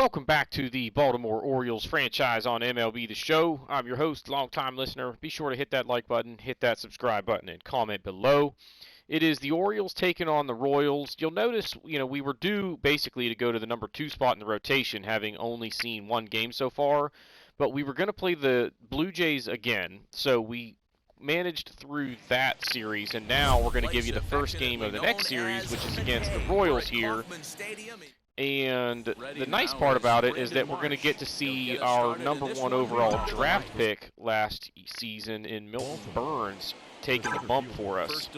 Welcome back to the Baltimore Orioles franchise on MLB the Show. I'm your host, longtime listener. Be sure to hit that like button, hit that subscribe button, and comment below. It is the Orioles taking on the Royals. You'll notice, we were due basically to go to the number 2 spot in the rotation, having only seen one game so far. But we were going to play the Blue Jays again, so we managed through that series, and now we're going to give you the first game of the next series, which is against the Royals here. And the nice part about it is that we're going to get to see our number 1 overall draft pick last season in Milton Byrnes taking the bump for us.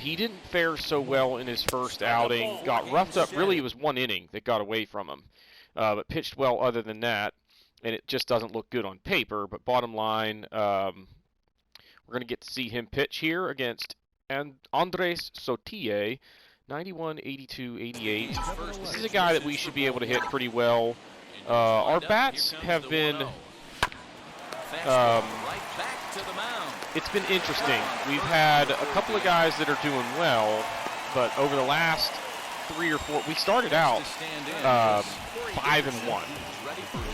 He didn't fare so well in his first outing, got roughed up. Really, it was one inning that got away from him, but pitched well other than that, and it just doesn't look good on paper. But bottom line, we're going to get to see him pitch here against Andres Sotillet. 91, 82, 88. This is a guy that we should be able to hit pretty well. Our bats have been, it's been interesting. We've had a couple of guys that are doing well, but over the last 3 or 4, we started out 5-1.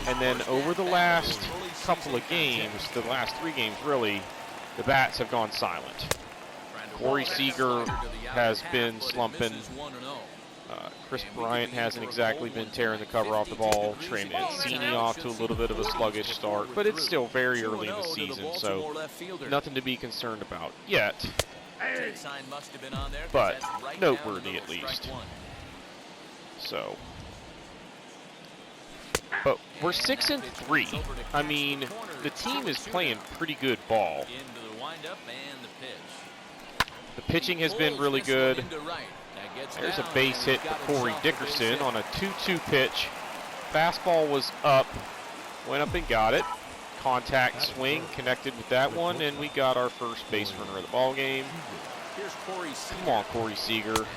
And then over the last couple of games, the last 3 games really, the bats have gone silent. Corey Seager has been slumping. Kris Bryant hasn't exactly been tearing the cover off the ball. Trey Mancini off to a little bit of a sluggish start, but it's still very early in the season, so nothing to be concerned about yet. But noteworthy at least. So, but we're 6-3. I mean, the team is playing pretty good ball. The pitching has been really good. There's a base hit to Corey Dickerson on a 2-2 pitch. Fastball was up, went up and got it. Contact swing, connected with that one, and we got our first base runner of the ball game. Come on, Corey Seager.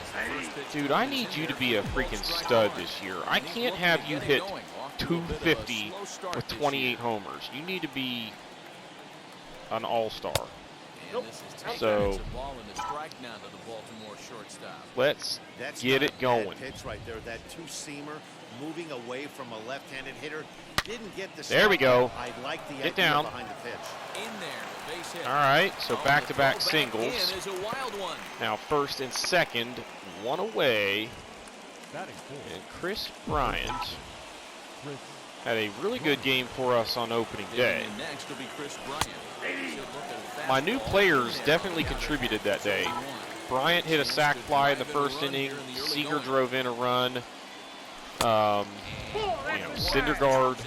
Dude, I need you to be a freaking stud this year. I can't have you hit 250 with 28 homers. You need to be an all-star. So let's get it going. There we go. Get down. All right, so back-to-back singles. Now first and second, one away. And Kris Bryant had a really good game for us on opening day. My new players definitely contributed that day. Bryant hit a sac fly in the first inning. Seager drove in a run. Syndergaard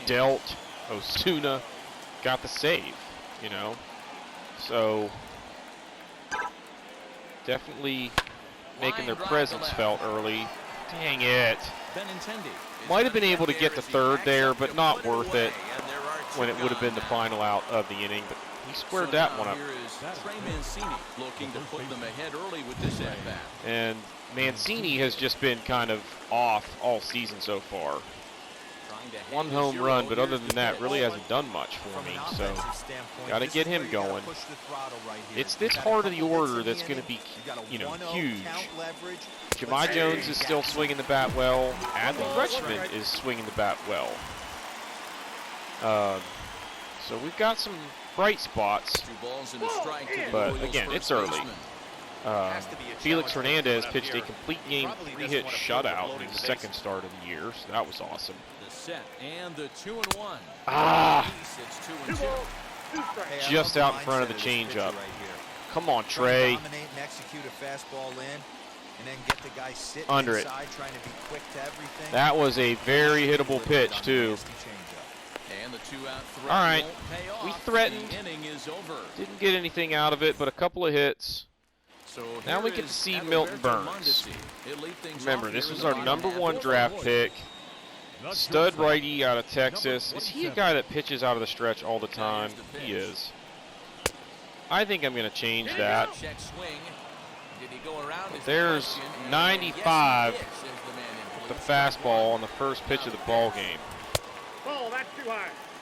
dealt. Osuna got the save. So definitely making their presence felt early. Dang it. Might have been able to get the third there, but not worth it when it would have been the final out of the inning. But he squared that one up. And Mancini has just been kind of off all season so far. 1 home run, but other than that, really hasn't done much for me. So, got to get him going. It's this heart of the order that's going to be, huge. Jahmai Jones is still swinging the bat well. Adley Rutschman is swinging the bat well. So we've got some bright spots, but again, it's early. Felix Hernandez pitched a complete game 3-hit shutout in his second start of the year, so that was awesome. Just out in front of the changeup. Come on, Trey. Under it. That was a very hittable pitch, too. All right, we threatened. Didn't get anything out of it, but a couple of hits. Now we get to see Milton Byrnes. Remember, this was our number 1 draft pick. Stud righty out of Texas. Is he a guy that pitches out of the stretch all the time? He is. I think I'm going to change that. There's 95 with the fastball on the first pitch of the ball game.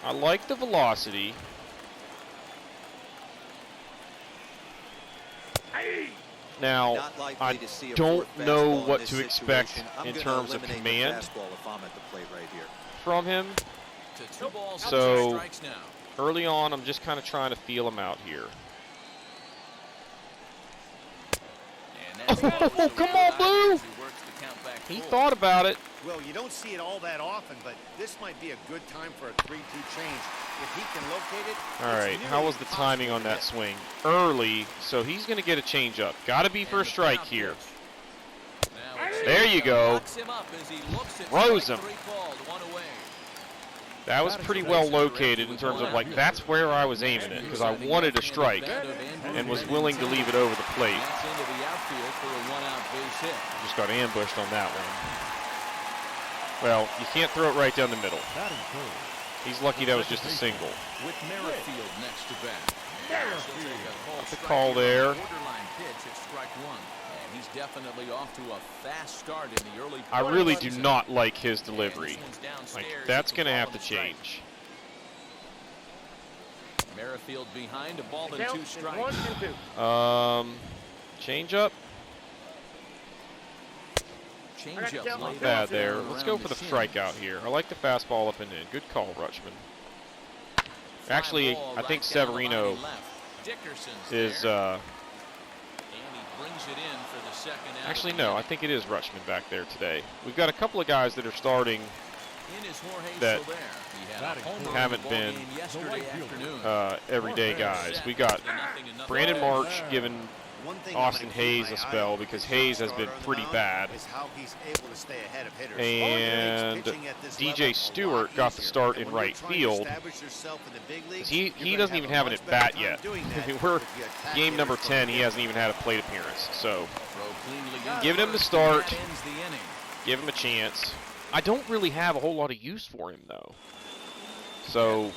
I like the velocity. Now, I don't know what to expect in terms of command from him. So, early on, I'm just kind of trying to feel him out here. Oh, come on, Blue! He thought about it. Well, you don't see it all that often, but this might be a good time for a 3-2 change. If he can locate it. All right, how was the timing on that swing? Early, so he's going to get a changeup. Got to be for a strike here. There you go. Throws him. That was pretty well located in terms of, like, that's where I was aiming it, because I wanted a strike and was willing to leave it over the plate. Just got ambushed on that one. Well, you can't throw it right down the middle. He's lucky that was just a single. With Merrifield next to bat. That's a call there. He's definitely off to a fast start in the early. I really do not like his delivery. Like, that's going to have to change. Merrifield behind, a ball and 2 strikes. Change up. Not bad there. Let's go for the strikeout here. I like the fastball up and in. Good call, Rutschman. Actually, I think Severino is. Actually, no. I think it is Rutschman back there today. We've got a couple of guys that are starting that haven't been everyday guys. We got Brandon Marsh giving Austin Hayes a spell because Hayes has been pretty bad. And DJ Stewart got the start in right field. He doesn't even have an at-bat yet. I mean, we're game number 10. He hasn't even had a plate appearance. So giving him the start, give him a chance. I don't really have a whole lot of use for him, though. So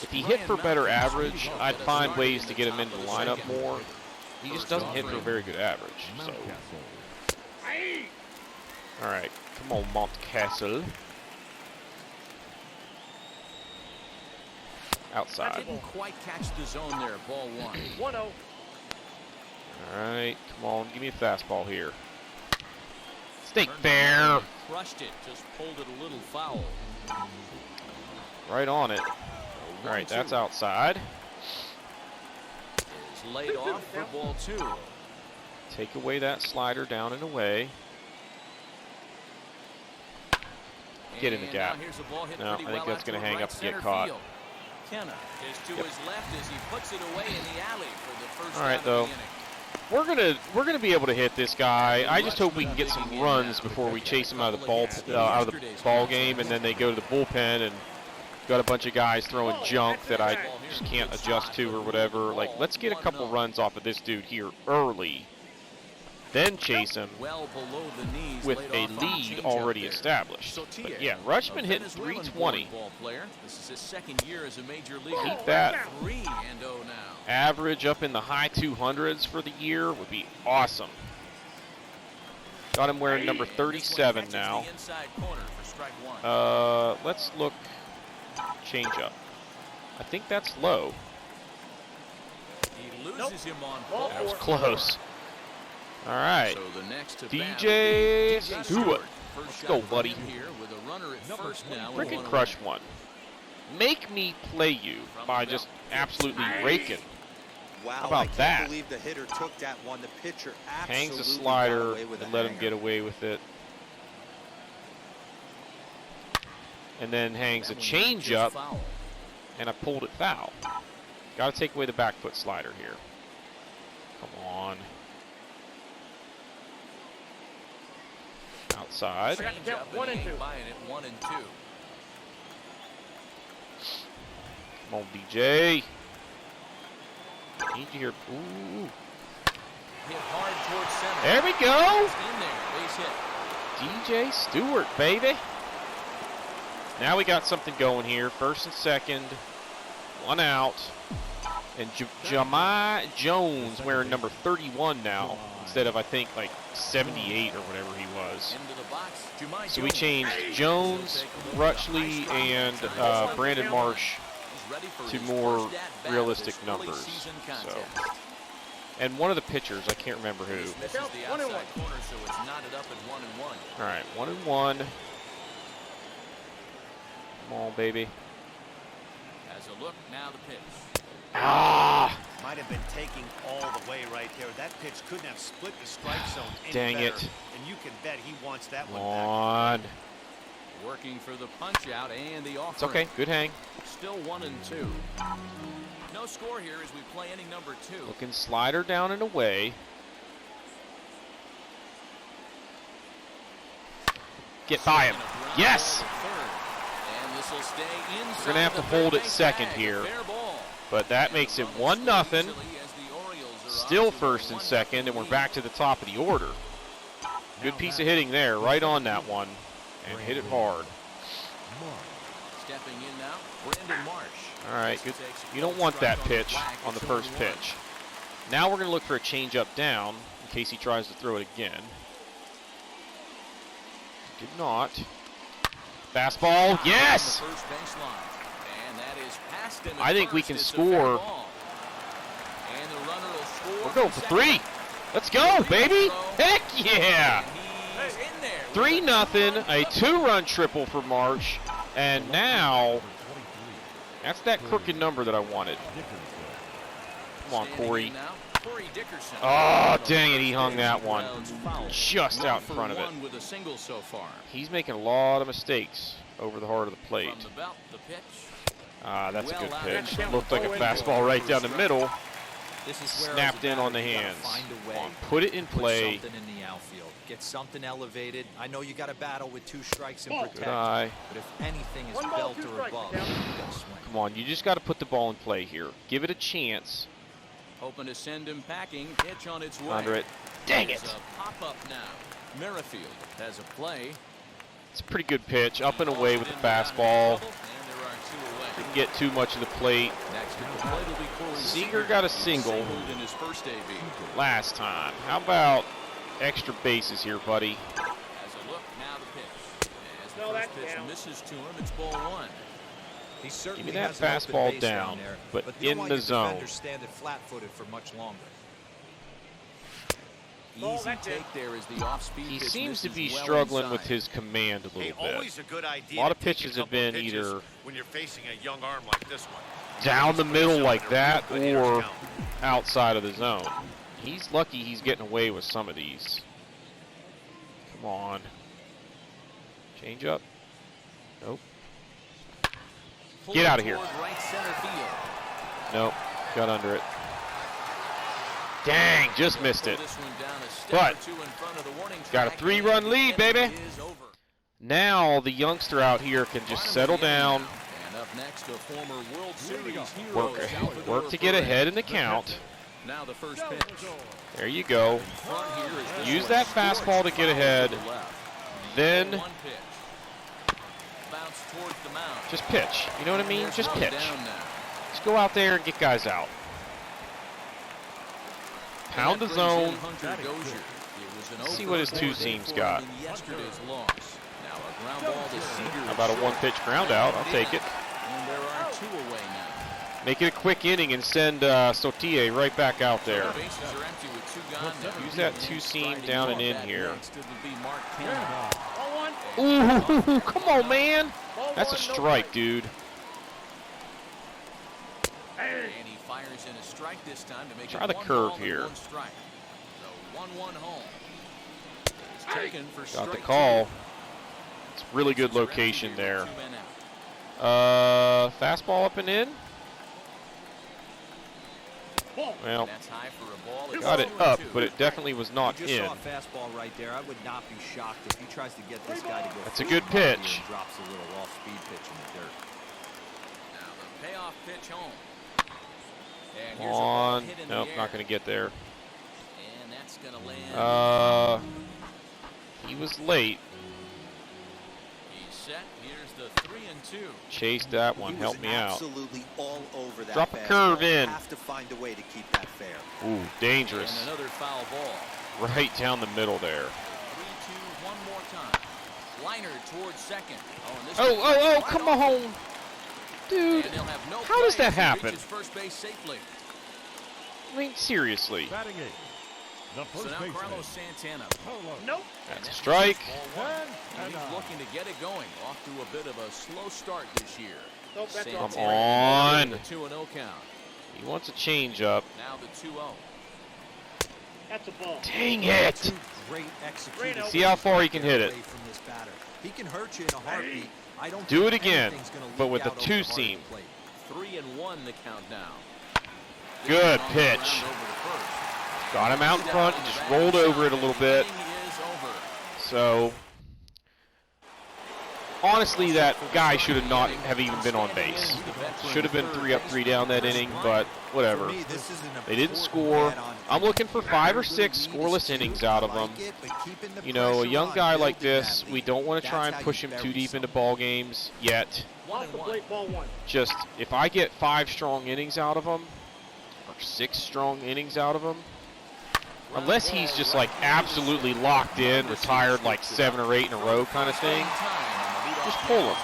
if he hit for better average, I'd find ways to get him into the lineup more. He just doesn't hit for a very good average. So, all right, come on, Montcastle. Outside. Didn't quite catch the zone there. Ball 1. 1-0. All right, come on, give me a fastball here. Stink there. Crushed it, just pulled it a little foul. Right on it. All right, that's outside. Laid off for ball 2. Take away that slider down and away. Get in the gap. No, I think that's going to hang up and get caught. Kenna is to his left as he puts it away in the alley for the first. All right, though. We're gonna be able to hit this guy. I just hope we can get some runs before we chase him out of the ball game, and then they go to the bullpen and got a bunch of guys throwing junk that I just can't adjust to or whatever. Like, let's get a couple runs off of this dude here early, then chase him with a lead already established. But yeah, Rutschman hitting 320. Keep that average up in the high 200s for the year would be awesome. Got him wearing number 37 now. Let's look. Change up. I think that's low. That was close. All right. DJ Stewart. Let's go, buddy. Frickin' crush one. Make me play you by just absolutely raking. Wow, how about that? I believe the hitter took that one. The pitcher hangs a slider and let him get away with it. And then hangs a changeup, and I pulled it foul. Got to take away the back foot slider here. Come on. Outside. 1 and 2. Come on, DJ. Need you here. Ooh. Hit hard towards center. There we go. In there, base hit. DJ Stewart, baby. Now we got something going here. First and second. 1 out. And Jahmai Jones wearing number 31 now instead of, I think, like 78 or whatever he was. So we changed Jones, Rutschley, and Brandon Marsh to more realistic numbers. So And one of the pitchers, I can't remember who. This misses the outside corner, so it's knotted up at 1-1. All right, 1-1. Come on, baby. As a look, now the pitch. Ah! Might have been taking all the way right there. That pitch couldn't have split the strike zone any Dang better. it. And you can bet he wants that Come one back. on. Working for the punch out and the offer. It's okay. Good hang. Still 1-2. No score here as we play inning number 2. Looking slider down and away. Get by him. Yes! And this will stay inside. We're going to have to hold it second here. But that makes it 1-0. Still first and second, and we're back to the top of the order. Good piece of hitting there, right on that one. And hit it hard. Stepping in now, Brandon Marsh. All right, good. You don't want that pitch on the first pitch. Now we're going to look for a changeup down in case he tries to throw it again. Did not. Fastball, yes! I think we can score. We'll go for 3. Let's go, baby! Heck yeah! 3-0, a 2-run triple for Marsh, and now that's that crooked number that I wanted. Come on, Corey. Oh, dang it, he hung that one just out in front of it. He's making a lot of mistakes over the heart of the plate. Ah, that's a good pitch. Looked like a fastball right down the middle. Snapped in on the hands. Come on, put it in play. Get something elevated. I know you got to battle with 2 strikes and protect. Good eye. But if anything is belt or above, you got to swing. Come on, you just got to put the ball in play here. Give it a chance. Hoping to send him packing. Pitch on its way. Under it. Dang it. Pop up now. Merrifield has a play. It's a pretty good pitch. Up and away with the fastball. Didn't get too much of the plate. Seager got a single last time. How about extra bases here, buddy? As a look, now the pitch. As the first pitch misses to him, it's ball 1. Give me that fastball down, but in the zone. Flat-footed for much longer. Easy take there as the off-speed He pitch seems to be misses well struggling inside. with his command a little bit. Always a good idea A lot of to take pitches a have been couple pitches either when you're facing a young arm like this one. down the middle like that or outside of the zone. He's lucky he's getting away with some of these. Come on. Change up. Nope. Get out of here. Right center field. Nope. Got under it. Dang, just missed it. This one down a step But or 2 in front of the warning got a track, 3-run and lead, the baby. inning is over. Now the youngster out here can just settle down, And up next, a former World Series hero, Salvador work to get Perez. ahead in the count. Now the first pitch. There you go. Front here is this Use one. that fastball to get ahead. To the left. Then One pitch. Bounce towards the mound. just pitch. You know what I mean? Just pitch. Down now. Just go out there and get guys out. Pound the zone. See what his two seams got. How about a one-pitch ground out? I'll take it. And there are 2 away now. Make it a quick inning and send Sotillet right back out there. Bases are empty with 2 gone now. Use that two-seam down and in here. Next, it would be Mark Cannon. Ooh, come on, man. That's a strike, dude. And he fires in a strike this time to make Try it the 1 curve ball and here. 1 strike. So 1-1 home. It's taken for Got the strike call. 2. It's a really good location there. 2 men out. Fastball up and in. Well, That's high for a ball. It's got it 2-2. up, but it definitely was not You just in. saw a fastball right there. I would not be shocked if he tries to get this guy to go. That's a good pitch. And drops a little off-speed pitch in the dirt. Now the payoff pitch home. And Come here's a ball on. hit in the Nope, air. not going to get there. And that's going to land. He was late. He's set. Here's the 3-2. Chased that one. He Help was me out. absolutely all over that Drop a fastball. curve in. Have to find a way to keep that fair. Ooh, dangerous. And another foul ball. Right down the middle there. 3-2 one more time. Liner towards second. And this Oh, come on. Dude, And they'll have no how does play that as he happen? reaches first base safely. I mean, seriously. So now Carlos Santana. Nope. That's a strike. And he's looking to get it going. Off to a bit of a slow start this year. Nope, that's Come all. on. The 2-0 count. He wants a changeup. Now the 2-0. That's a ball. Dang it. Two great executions. See how far he can hit it. Away from this batter. He can hurt you in a heartbeat. I don't Do think it again, anything's gonna but leak with a out over the heart of the two-seam. plate. 3-1 the count now. Good On the pitch. ground over to first. Got him out in front and just rolled over it a little bit. Inning is over. So, honestly, that guy should have not have even been on base. Should have been 3 up, 3 down that inning, but whatever. For me, this is an They didn't important score. bet on I'm looking for 5 or 6 scoreless innings out of them. You know, a young guy like this, we don't want to try and push him too deep into ball games yet. Off the plate, ball 1. Just, if I get 5 strong innings out of him, or 6 strong innings out of him, unless he's just like absolutely locked in, retired like 7 or 8 in a row kind of thing, just pull him.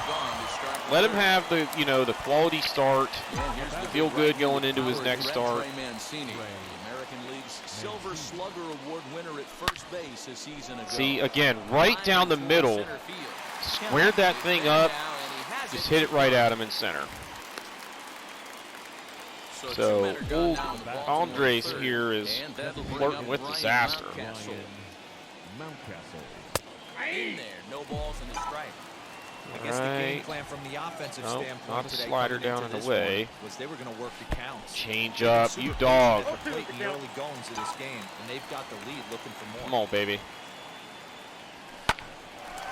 Let him have the, you know, the quality start, feel good going into his next start. Mancini, the American League's Silver Slugger Award winner at first base a season ago. See, again, right down the middle, squared that thing up, just hit it right at him in center. So, old Andres here is flirting with disaster. In there, no balls and a strike. I guess the game Right. plan from the offensive Nope, standpoint not a today slider coming into down and this away. one was they were going to work the counts. Change up, you dog. They're complete in the early goings of this game, and they've got the lead looking for more. Come on, baby.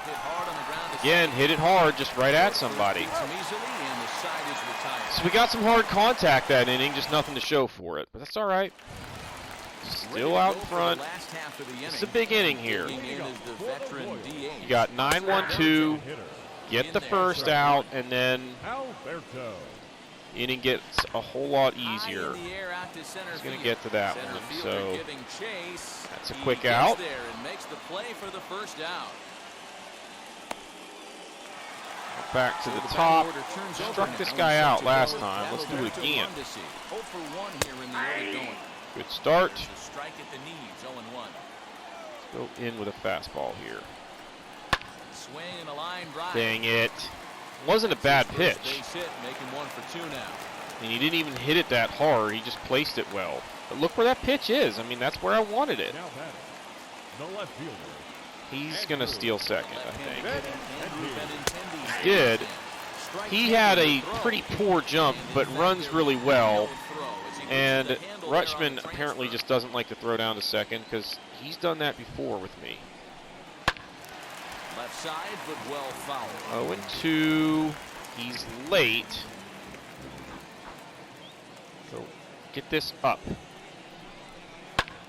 Hit hard on the ground. Again, hit it hard, just right at somebody. Beats him easily, and the side is retired. So we got some hard contact that inning, just nothing to show for it. But that's all right. Still out in front. It's a big inning here. You got 9-1-2. Get the first out, and then inning gets a whole lot easier. He's going to get to that one. So that's a quick out. Back to the top. Struck this guy out last time. Let's do it again. Good start. Go in with a fastball here. Dang it. Wasn't a bad pitch. And he didn't even hit it that hard. He just placed it well. But look where that pitch is. I mean, that's where I wanted it. He's going to steal second, I think. He did. He had a pretty poor jump, but runs really well. And Rutschman apparently just doesn't like to throw down to second because he's done that before with me. Left side, but well fouled. 0-2. He's late. So get this up.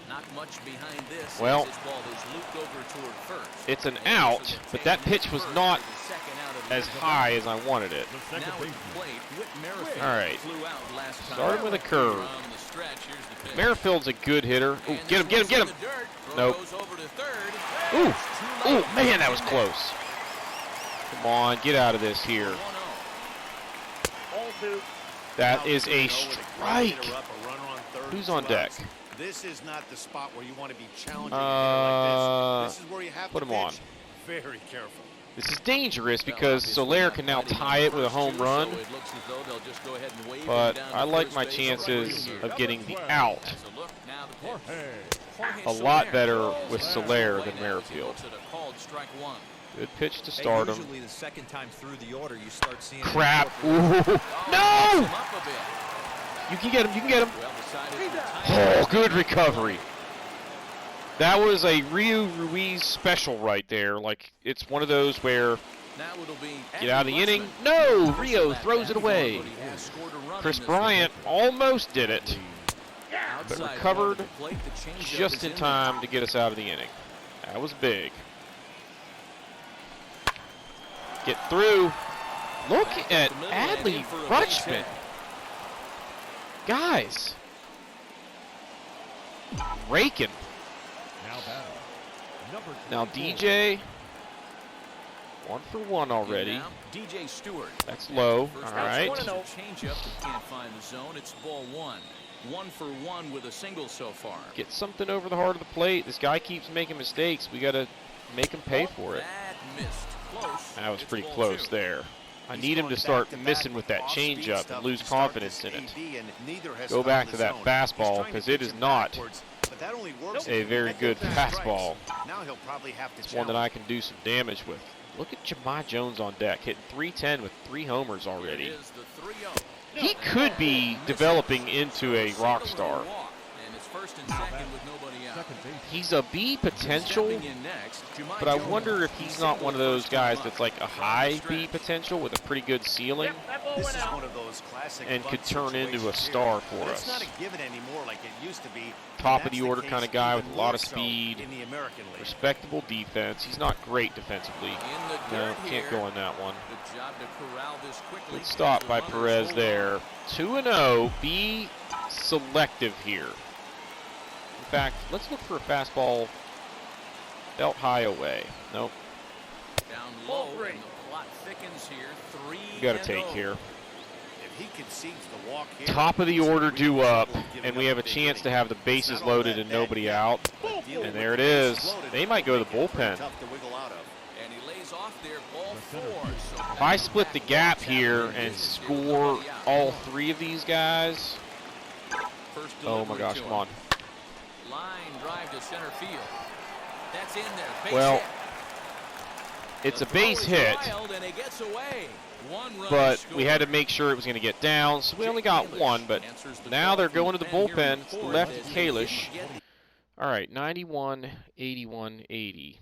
Not much behind this. Well, This ball is looped over toward first. it's an out, but that pitch was not as high as I wanted it. Now at the plate, Whit Merrifield All right. flew out last time. Starting with a curve. On the stretch, here's the pitch. Merrifield's a good hitter. Ooh, And get him, this get him, get one's him. in the dirt. Throw Nope. goes over to third. Ooh, Too ooh, late. man, that was In there. close. Come on, get out of this here. 1-0. Ball 2. That is a strike. Who's on deck? This is not the spot where you want to be challenging a hitter like this. This is where you have put to him on. pitch very careful. This is dangerous because Soler can now tie it with a home run, So it looks as though they'll just go ahead and wave but him down I to like first my base chances right of here. getting the out That's a look. Now the pitch. a lot better with Soler than Merrifield. Looks at a called strike one. Good pitch to Hey, start him. usually the second time through the order, you start seeing Crap. Ooh. Mixed him No! up a bit. You can get him, you can get him. Well, the side is retired. Oh, good recovery. That was a Rio Ruiz special right there. Like, it's one of those where Now it'll be get out of the inning. No! Rio throws it away. Chris Bryant almost did it, but recovered just in time to get us out of the inning. That was big. Get through. Look at Adley Rutschman. Guys. Raking. Now DJ. 1 for 1 already. DJ Stewart. That's low. First All right. pitch, change up, but can't find the zone. It's ball 1. 1 for 1 with a single so far. Get something over the heart of the plate. This guy keeps making mistakes. We got to make him pay for it. That missed. Close. That was It's pretty ball close 2. there. I He's need him going to start back-to-back missing with that off-speed changeup stuff and lose to start confidence this in it. AB, and neither has Go found back the to that zone. fastball, He's trying to 'cause it pitch is it not backwards, but that only works a if very he good gets fastball. strikes. Now he'll probably have to It's one that I challenge. can do some damage with. Look at Jahmai Jones on deck, hitting .310 with 3 homers It already. is the 3-0. He could be developing into a rock star. And it's first and second with nobody out. He's a B potential, Stepping in next, Jahmai but I Jones. wonder if he's not one of those guys that's like a high B potential with a pretty good ceiling Yep, that ball This went is out. one of those classic and bunt could turn into a situations star here. for But it's not us. a given anymore like it used to be. Top and of the that's order case kind of guy with even a lot more of so speed, in the American League. respectable defense. He's not great defensively. In the No, dirt can't here. go on that one. Good job to corral this quickly. Good stop The by runners Perez hold there. on. 2-0. Be selective here. In fact, let's look for a fastball belt high away. Nope. Down Ball low, three. and the plot thickens here. 3 You got to take here. If he concedes the walk here, Top of the he's in order real due up, trouble giving and we up have a big chance to inning. have the bases Not all loaded that and bad nobody yet, out. but dealing And with there it the bases is. loaded They might go to the make it pretty bullpen. tough to wiggle out of. And he lays off there, ball 4. So If I split the gap here and score all 3 of these guys, First oh my delivery gosh, to come him. on. Line drive to center field. That's in there. Base Well, hit. it's The a base throw is hit, wild, and it gets away. 1 run but we scored. had to make sure it was going to get down, so we only got Kalish 1, but answers the now call they're from going to the pen here in bullpen. It's the fourth lefty as he Kalish. gets All right, 91, 81, 80.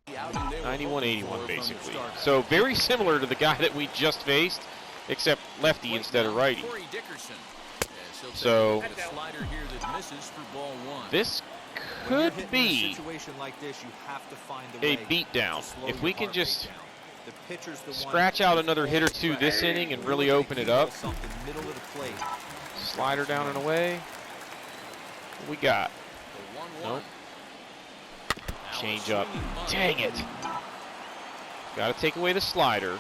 the outing they were 91, hoping 81 for from the basically. start. So very similar to the guy that we just faced, except lefty Right instead of now, righty. Corey Dickerson. Yes, he'll take So- a look at a slider here that misses for ball 1. This When you're could hitting in a be situation like this, you have to find a a way beatdown. to slow If your we can heart rate just down. The pitcher's the one scratch out another hit or two this Right. inning and really open it up, Something middle of the plate. slider down and away, what we got? The 1-1. Nope. Now a Change up. swinging bunt. Dang it. Got to take away the slider.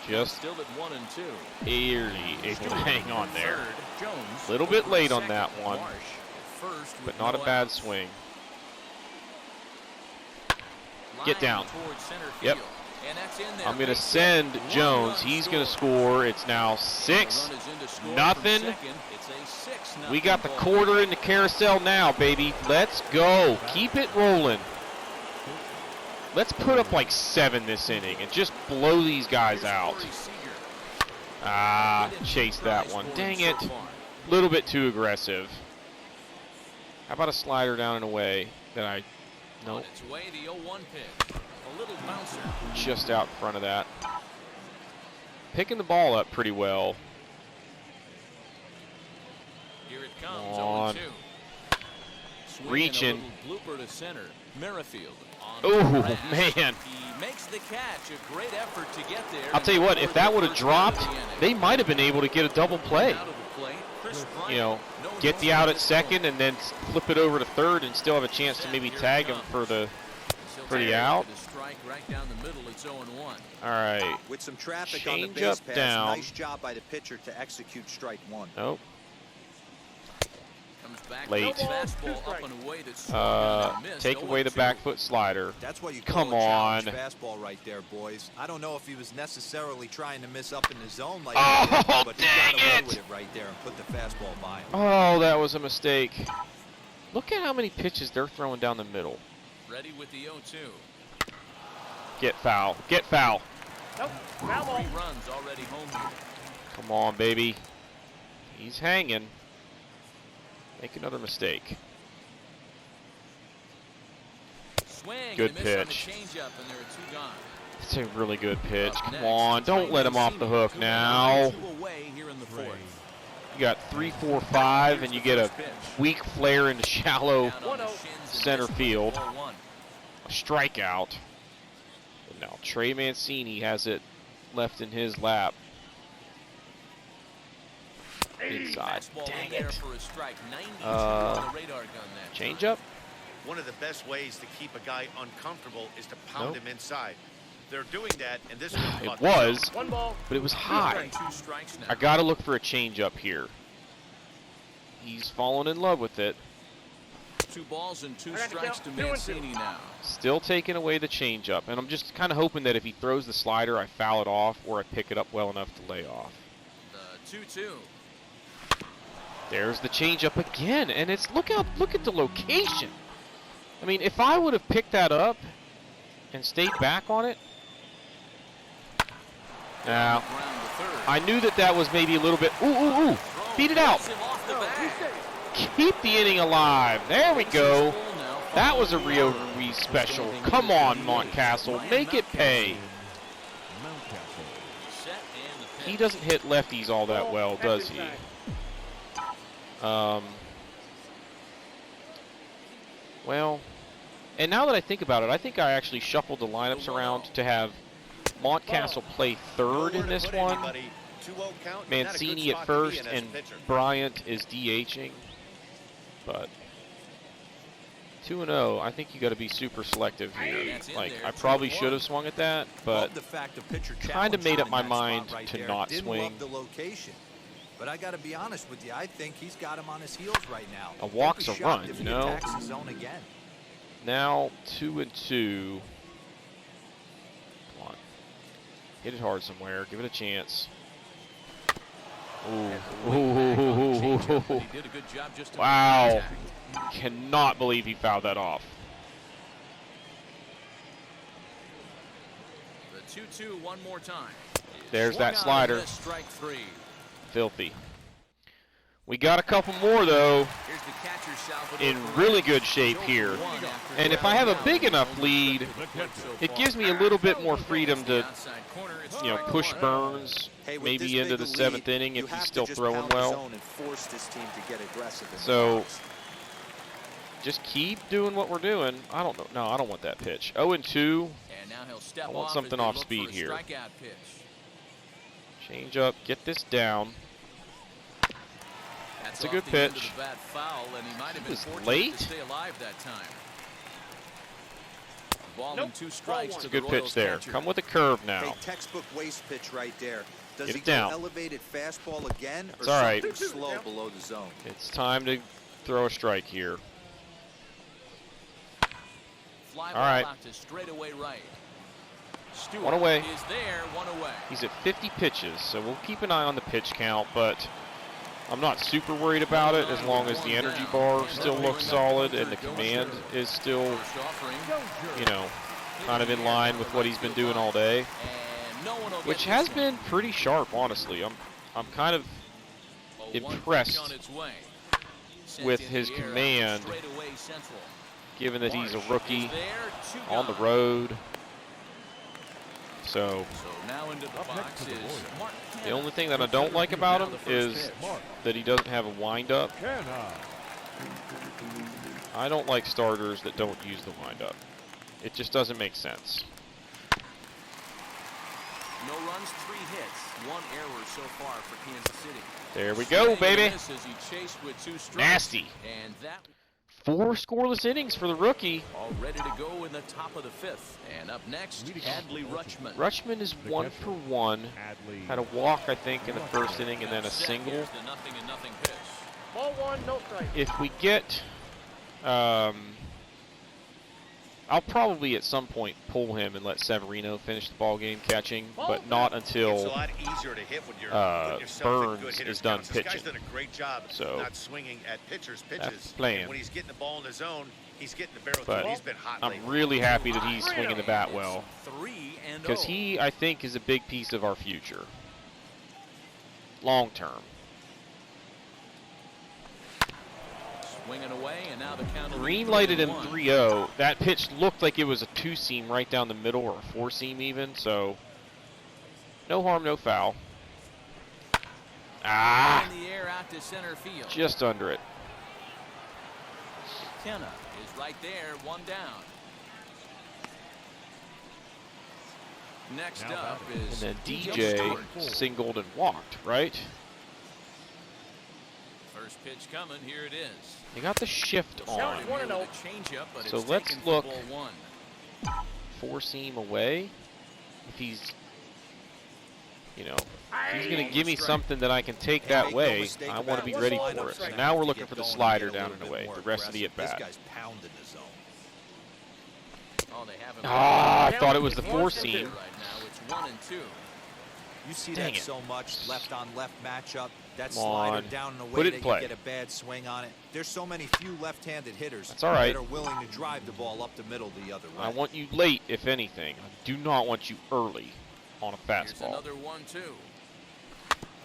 Just Still at 1 and 2. barely able to hang on there. Third, Jones. Little bit late on Second, that one, Marsh at first but with not a no bad outs. swing. Line Get down. towards center Yep. field. And that's in there. I'm going to Base hit. send 1 Jones. run He's going to scored. score. It's now And the 6. run is in to score from nothing. second. It's a 6-0 We got the ball. quarter in the carousel now, baby. Let's go. Keep it rolling. Let's put up like 7 this inning and just blow these guys Here's out. Corey Seager. Ah, Good chased try that one. scoring Dang so it. far. Little bit too aggressive. How about a slider down and away that I, On nope, its way, the 0-1 pitch. A little bouncer. just out in front of that. Picking the ball up pretty well. Here it comes. Come on. 0-2. Swing Reaching. and a little blooper to center. Merrifield. on Oh, Perez. man. He makes the catch. A great effort to get there. I'll tell you what, if that would have dropped, they might have been able to get a double play. Out of the plate, Chris Bryant. You know, No get the home out run at second and then flip it over to third and still have a chance to maybe tag him for the out. The strike right down the middle. It's 0-1. All right. With some traffic on the Change base up pass, down. nice job by the pitcher to execute strike 1. Nope. Comes back Late. with a fastball up and away that's swung on and missed. Take away the 0-2. back foot slider. That's what you Come call a challenge on. fastball right there, boys. I don't know if he was necessarily trying to miss up in the zone like Oh, that, but he dang got away it. with it right there and put the fastball by him. Oh, that was a mistake. Look at how many pitches they're throwing down the middle. Ready with the 0-2. Get foul. Get foul. Nope. Foul ball. 3 runs already home here. Come on, baby. He's hanging. Make another mistake. Swing. Good and a miss on the pitch. changeup, and there are 2 gone. It's a really good pitch. Up Come next, on. Don't let him off the hook Mancini, now. 2 away here in the 4th. You got 3, 4, 5, and you get a weak flare into shallow Down on the 1-0. shins and center missed. field. 4-1. a strikeout. But now Trey Mancini has it left in his lap. Inside. Fastball Dang in there it. for a strike. 92 on the radar gun that Change time. up. One of the best ways to keep a guy uncomfortable is to pound Nope. him inside. They're doing that, and this one It caught the was, zone. One ball. but it was high. 2 strikes now. I got to look for a changeup here. He's fallen in love with it. 2 balls and 2 I got to strikes count to 2 and 2. Mancini now. Still taking away the changeup, and I'm just kind of hoping that if he throws the slider, I foul it off or I pick it up well enough to lay off. The 2-2. There's the changeup again, and it's look at the location. I mean, if I would have picked that up and stayed back on it, now Ground to third. I knew that was maybe a little bit. Ooh! Beat it out. Gets him off the bat. Keep the inning alive. There we go. That was a Rio Ruiz special. Come on, Montcastle, make it pay. Set and the He pitch. doesn't hit lefties all that well, does he? Well, and now that I think about it, I think I actually shuffled the lineups around to have Montcastle play third in this one, Mancini at first, and Bryant is DHing. But 2-0, I think you got to be super selective here. Like, I probably should have swung at that, but Love the fact the pitcher kind of challenged made him up in my that mind spot right to there. not Didn't swing. love the location. But I got to be honest with you, I think he's got him on his heels right now. A walk's I'd be a run, shocked if you he know? attacks the zone again. Now 2-2. Come on, hit it hard somewhere. Give it a chance. Ooh. But he did a good job just to Wow. make contact. Cannot believe he fouled that off. The 2-2 one more time. There's Swung that out of slider. this, strike 3. Filthy. We got a couple more though, Here's the catcher, Salvador in Perez. really good shape 0 for here. 1 after And if I have a ground big out. enough lead, it gives me a little bit more freedom to, Outside corner, it's you know, strike push 1. Burns Hey, with maybe this into big the a 7th lead, inning you if he's have still to just throwing pound the well. zone and force this team to get aggressive in the So, box. just keep doing what we're doing. I don't know. No, I don't want that pitch. 0-2. And now he'll step I want off something as they off look speed for a here. strikeout pitch. Change up. Get this down. That's It's a off good the end of pitch. the bat foul, and he might have He been was fortunate late. to stay alive that time. Ball Nope. and 2 strikes Ball to It's a the good Royals pitch there. catcher. Come with a curve Hey, now. textbook waste pitch right there. Does Get he it go down. elevated fastball again, or It's all right. something slow below the zone? It's time to throw a strike here. Fly All ball right. out to straightaway right. Stewart One away. is there, 1 away. He's at 50 pitches, so we'll keep an eye on the pitch count, but I'm not super worried about it as long as the energy bar still looks solid and the command is still, First offering, you know, kind of in line with what he's been doing all day, and no one will get which this has one. been pretty sharp, honestly. I'm kind of A 1 impressed pitch on its way. Sent with in his the air, command, straightaway central. given that he's a Marsh rookie is there, 2 on the gone. road. So So now into the box is Martin. the only thing that I don't like about him is that he doesn't have a windup. I don't like starters that don't use the windup. It just doesn't make sense. No runs, 3 hits, 1 error so far for Kansas City. There we go, Swing and a baby. miss as he chased with 2 strikes. Nasty. And that 4 scoreless innings for the rookie. all ready to go in the top of the 5th. And up next, Adley Rutschman. Rutschman is 1 for 1. Had a walk, I think, in the first inning and then a Set. single. Here's the 0-0 pitch. Ball 1, no strike. If we get, I'll probably at some point pull him and let Severino finish the ball game catching, but not It's a until lot easier to hit when you're putting yourself in Burns good hitters' is done counts. This guy's pitching. done a great job So, not swinging at pitchers' that's pitches. the plan. And when he's getting the ball in the zone, he's getting the barrel But through. He's been hot I'm lately. really happy that he's swinging the bat well, 3-0. because he, I think, is a big piece of our future, long term. Swinging away, and now the count will be Green lighted him 3-1. 3-0. That pitch looked like it was a 2-seam right down the middle, or a 4-seam even, so no harm, no foul. Ah, In the air out to center field. just under it. Kenna is right there, 1 down. Next up And is then DJ DJ Stewart. singled and walked, right? First pitch coming, here it is. They got the shift on. Count 1-0. Change up, but So it's let's taken for look. ball 1. 4-seam away. if he's, you know, if he's going to give me something that I can take that way, I want to be ready for it. So now we're looking for the slider down and away, the rest of the at-bat. This guy's pounding the zone. Oh, they haven't. Ah, I thought it was the four-seam. Right now, it's 1-2. You see Dang that it. so much, left-on-left matchup. That Come slider on. down and Put away it that in play. you get a bad swing on it. There's so many few left-handed hitters That's all right. that are willing to drive the ball up the middle the other way. I want you late, if anything. I do not want you early on a Here's fastball. another 1-2.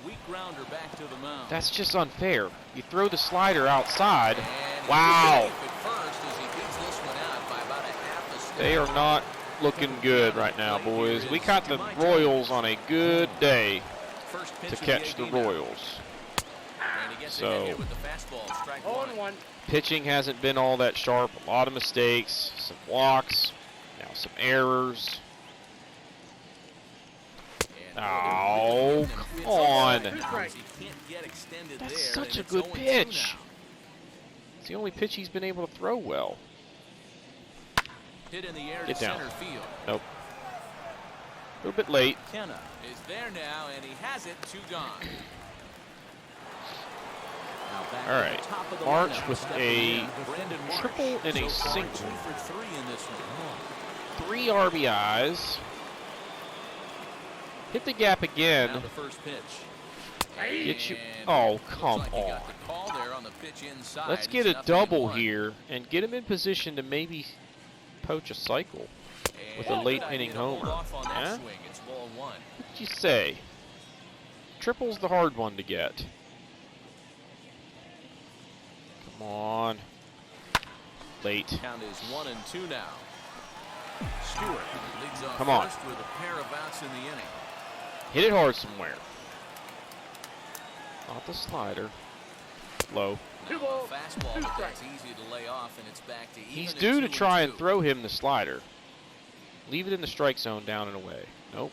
Weak grounder back to the mound. That's just unfair. You throw the slider outside. And he Wow. was safe at first as he beats this one out by about a half a step. They are not looking good right now, boys. We caught the Royals on a good day First pitch to of catch the AB now. Royals. And he gets So- ahead here with the fastball, strike 1. 0-1. Pitching hasn't been all that sharp. A lot of mistakes, some walks, now some errors. And Oh, come on. He can't get extended That's there, such and a it's good 0-2 pitch. now. It's the only pitch he's been able to throw well. Hit in the air Get to down. center field. Nope. A little bit late. Kenna is there now, and he has it. 2 gone. Now back All at right. the top of the March lineup, with stepping a in, Brandon Marsh. triple and a So far, single. 2 for 3 in this one. 3 RBIs. Hit the gap again. Now the first pitch. Get you. And Oh, looks come like he got on. the call there on the pitch inside. Let's get It's a 0-1. double here and get him in position to maybe poach a cycle with a And late good idea inning to hold homer. off on that Yeah? swing. It's ball 1. What'd you say? Triple's the hard one to get. Come on. Late. Count is 1-2 now. Stewart leads off Come on. first with a pair of outs in the inning. Hit it hard somewhere. Not the slider. Low. Now a 2-0, fastball, 2 but strikes. that's easy to lay off, and it's back to even. He's at due to try 2-2. and throw him the slider. Leave it in the strike zone down and away. Nope.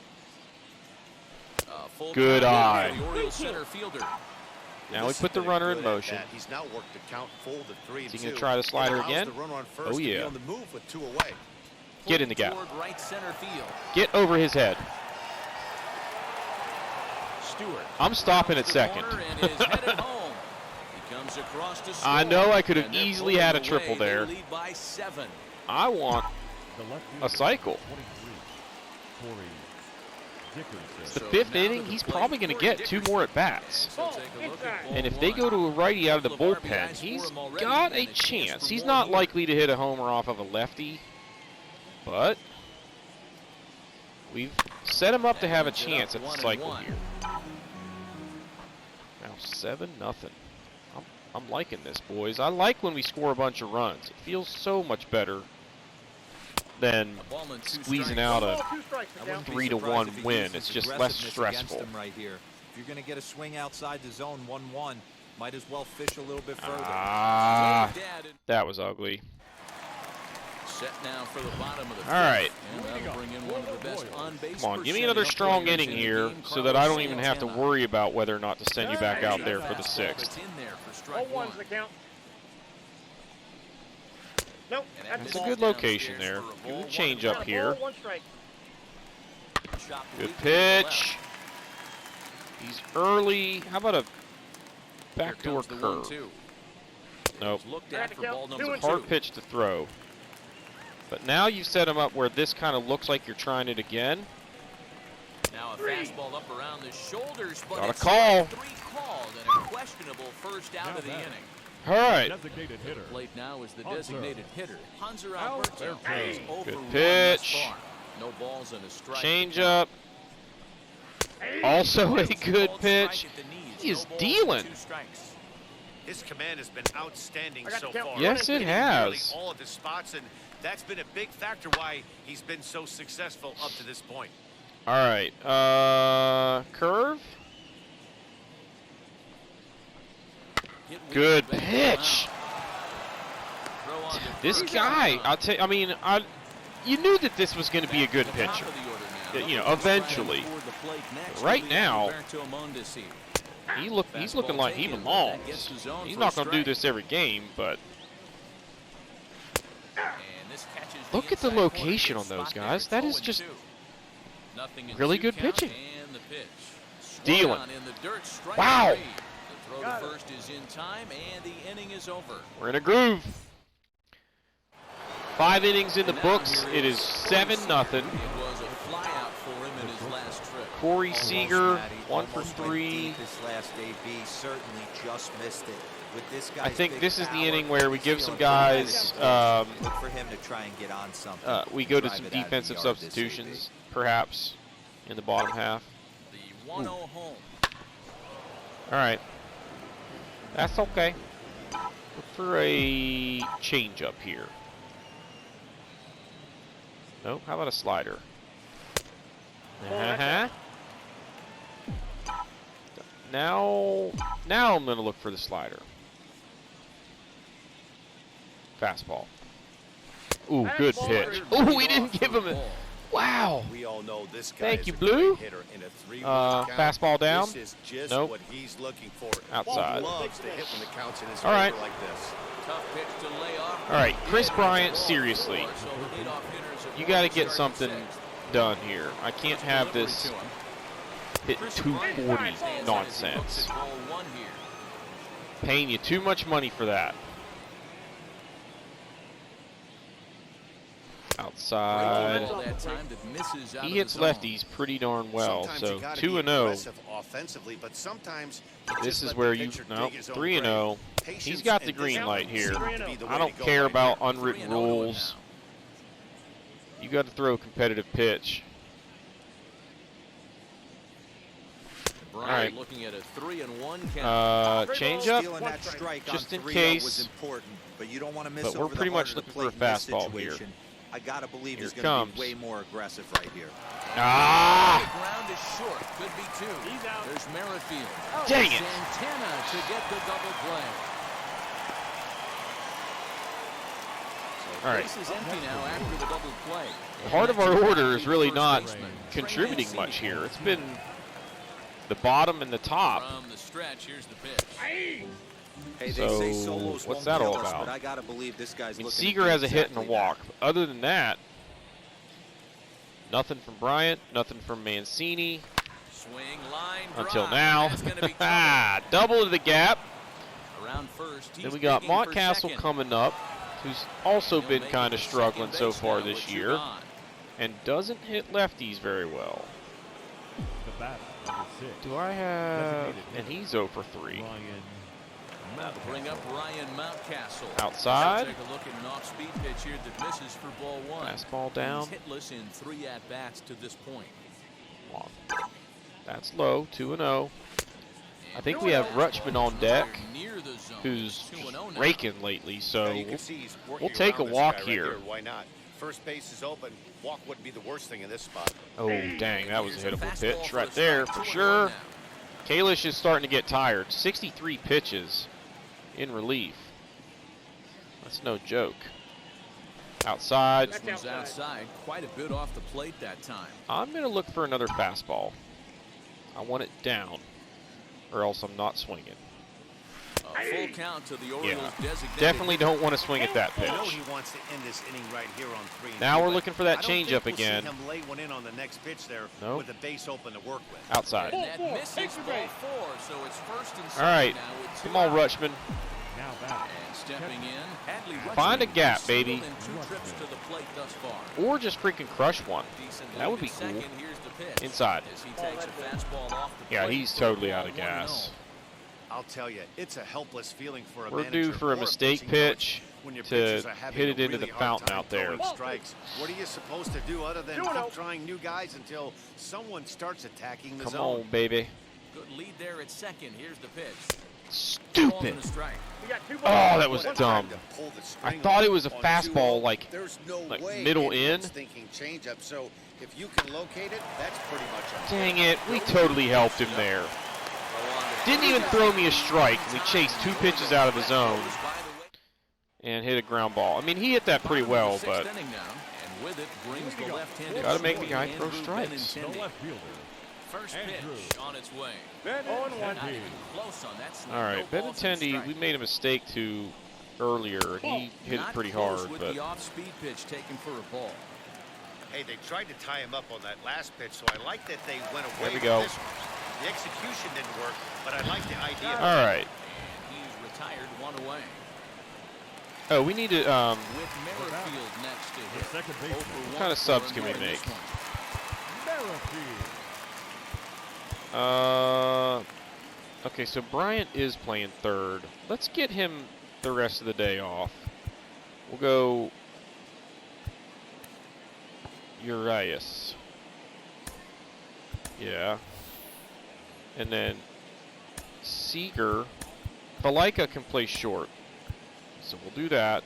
Full Good count eye. for the Orioles center fielder. Now we This put the has been a runner in good motion. at-bat. He's now worked the count full to 3-2. Is he gonna try the slider It allows again? the runner on first Oh, to be yeah. on the move with 2 away. Get in the gap. Toward right center field. Get over his head. Stewart. I'm stopping at Rounds the second. corner and is headed home. He comes across to I score, know I could have and they're easily pulling had a away. triple They there. lead by 7. I want a cycle. It's the So 5th now inning. to the He's plate, probably going to Corey get 2 Dickerson. more at-bats. So take a look at ball And if they 1. go to a righty out of the Couple of bullpen, RBIs he's for him already, got and a a chance chance. for He's more not here. likely to hit a homer off of a lefty, but we've set him up to have a That leaves it chance up at the 1-1. cycle here. Now 7-0. I'm liking this, boys. I like when we score a bunch of runs. It feels so much better than A ball and 2 squeezing strikes. out a 2 strikes I to wouldn't count. be 3-1 surprised if he win. uses It's just less aggressiveness against stressful. him right here. If you're going to get a swing outside the zone 1-1, might as well fish a little bit further. Ah, Dad that was ugly. set now for the bottom of the All right. And that'll bring in one of the best on-base Come on, give me another percentage strong players inning in the here game. so that I don't Carlos even have to Santana. worry about whether or not to send you back out there for the Fastball 6th. that's in there for strike 0-1's one. the count. Nope, And that's that It's a ball. good location there. downstairs for a Give it a ball, change one up and here. Ball, 1 strike. Chopped Good weak to the left. pitch. He's early. How about a Here backdoor comes the curve? 1-2. Nope. Looked at for ball number 2. Hard pitch to throw. But now you've set him up where this kind of looks like you're trying it again. Now a fastball up around the shoulders, but Got a it's call. 3 called and a questionable first out of the inning. All right. Designated hitter. Plate now is the Hunter. designated hitter, Hanser Alberto. He's Good overrun pitch. thus far. No balls and a strike. Change up. Also a That's good called pitch. strike at the knees. He is No balls and dealing. 2 strikes. His command has been outstanding I got so the count. far. Yes, it Hitting nearly has. all of his spots, and that's been a big factor why he's been so successful up to this point. All right. Curve. Hit weak Good back pitch. Throw on to This first. guy, you knew that this was going to be a good Top of pitcher. the order now. You know, Looking to try and eventually. afford the plate next Right will be now, Alberto Mondesi. He's looking like he Fastball taken, belongs. that gets the zone He's for not a going to do strike. this every game, but And this catches look at the inside corner, location gets on those spot there. guys. It's That is 0-2. just Nothing in Really 2 good count, pitching. And the pitch. Stealing. Swung on in the dirt, strike Wow. 3. The throw to first is in time, and the inning is over. We're in a groove. 5 innings in the And now books. here It is 7-0. It was a flyout for him in his last trip. Corey Almost, Seager, Matty, 1 for almost went 3. deep this last AB, certainly just missed it. With this I guy's think big this is the power, inning where we he's give some feeling pretty guys, good. Look for him to try and get on something. we go to Drive some it out of the defensive yard this substitutions, perhaps, in the bottom half. The 1-0 home. All right. That's okay. Look for a changeup here. Nope. How about a slider? Now I'm going to look for the slider. Fastball. Ooh, good pitch. Ooh, we didn't give him a... Wow. We all know this guy Thank is you, a Blue. great hitter in a 3-1 count. Fastball down. This is just Nope. what he's looking for. Outside. He loves to hit when the count's in his All right. favor like this. Tough pitch to lay off. All right, Chris Bryant, seriously. So the leadoff hitters have You got to get started something 6. done here. I can't have Delivery this to him. hitting Chris 240 Bryant stands as he looks nonsense. at ball 1 here. Paying you too much money for that. Outside. Ball that time that misses out He of hits the zone. lefties pretty darn well. Sometimes So you gotta be 2-0. aggressive offensively, but sometimes you This just is let where the you pitcher no dig his own 3-0. grave. He's got the Patience green and light here. discipline seem to be the way I don't to go care right about here. unwritten 3-0 to him rules. You got to throw a competitive pitch. Bryant All right. looking at a 3-1 count. Changeup. Stealing that strike Just on in 3-0 case. was important, but you don't want to miss But we're over the pretty heart much of the looking for a plate in this fastball here. situation. I gotta believe Here he's it going to comes. be way more aggressive right here. Ah! The ground is short. Could be 2. He's out. There's Merrifield. Dang it. Santana to get the double play. So All right. base is empty now after the double play. Part of our order is really First not baseman, contributing Mancini. much here. It's been the bottom and the top. From the stretch, here's the pitch. Hey, they So, say solos what's won't that all kill us, about? but I gotta believe this guy's I mean, looking to Seager do has a hit and a exactly walk. Other than that, nothing from Bryant, nothing from Mancini Swing line until drive. now. That's gonna be trouble. Double to the gap. Around first. Then he's we got digging for Montcastle second. coming up, who's also He'll been make kind it of to struggling second so base far now this with two year, gone. and doesn't hit lefties very well. Do I have... And he's 0 for 3. Bring up Ryan Mountcastle. Outside. Take a look at an off-speed pitch here that misses for ball 1. Fastball down. He's hitless in 3 at-bats to this point. Long. That's low, 2-0. I think we have Rutschman on deck, Near the zone. who's 2-0 now. raking lately, so You can see he's working we'll take a around this walk guy right here. Why not? First base is open. Walk wouldn't be the worst thing in this spot. Oh, dang, that was a Here's hittable fastball pitch for right a there strike, for 2-1 sure. now. Kalish is starting to get tired. 63 pitches in relief. That's no joke. Outside. This one's outside, quite a bit off the plate that time. I'm going to look for another fastball. I want it down, or else I'm not swinging. A full count to the Orioles designated. Definitely don't want to swing at that You know pitch. he wants to end this inning right here on 3. Now we're but looking for that I don't think changeup we'll again. See him lay one in on the next pitch there Nope. with the base open to work with. Outside. And that misses ball 4, so it's first and second All right, now with 2 come on, outs. Rutschman. And stepping in, Hadley Rutschman Find a gap, has baby. singled in 2 trips to the plate thus far. Or just freaking crush one. Decent That would lead be at cool. second. Here's the pitch. Inside. As he takes a fastball off the Yeah, plate he's for totally ball out of 1-0. gas. I'll tell you, it's a helpless feeling for a We're manager due for a or mistake pitching coach pitch when your to pitchers are having hit a it into really the hard fountain time out there. throwing strikes. What are you supposed to do other than 2-0. keep trying new guys until someone starts attacking the Come zone? on, baby. Good lead there at second. Here's the pitch. Ball Stupid. and a strike. We got 2 Oh, balls. that was One dumb. time to pull the I string thought it off was a on fastball, 2-0. like There's no way middle anyone's in. thinking changeup. So if you can locate it, that's pretty much on. Dang it, we totally helped him there. Didn't even throw me a strike. We chased 2 pitches out of the zone and hit a ground ball. I mean, he hit that pretty well, but Sixth inning now, and with it brings the left-handed gotta make the swing, guy throw Andrew strikes. Benintendi. First pitch on its way. 0-1. Not even close on that swing. all right, No balls and Benintendi, strike. we made a mistake earlier. He hit it Not pretty close hard, with but the off-speed pitch taken for a ball. Hey, they tried to tie him up on that last pitch, so I like that they went away There we with go. this one. The execution didn't work, but I like the idea. All right. He's retired 1 away. Oh, we need to. With Merrifield next to hit. Second base. What kind of subs can we make? Okay, so Bryant is playing third. Let's get him the rest of the day off. We'll go Urias. Yeah. And then Seager. Valika can play short. So we'll do that.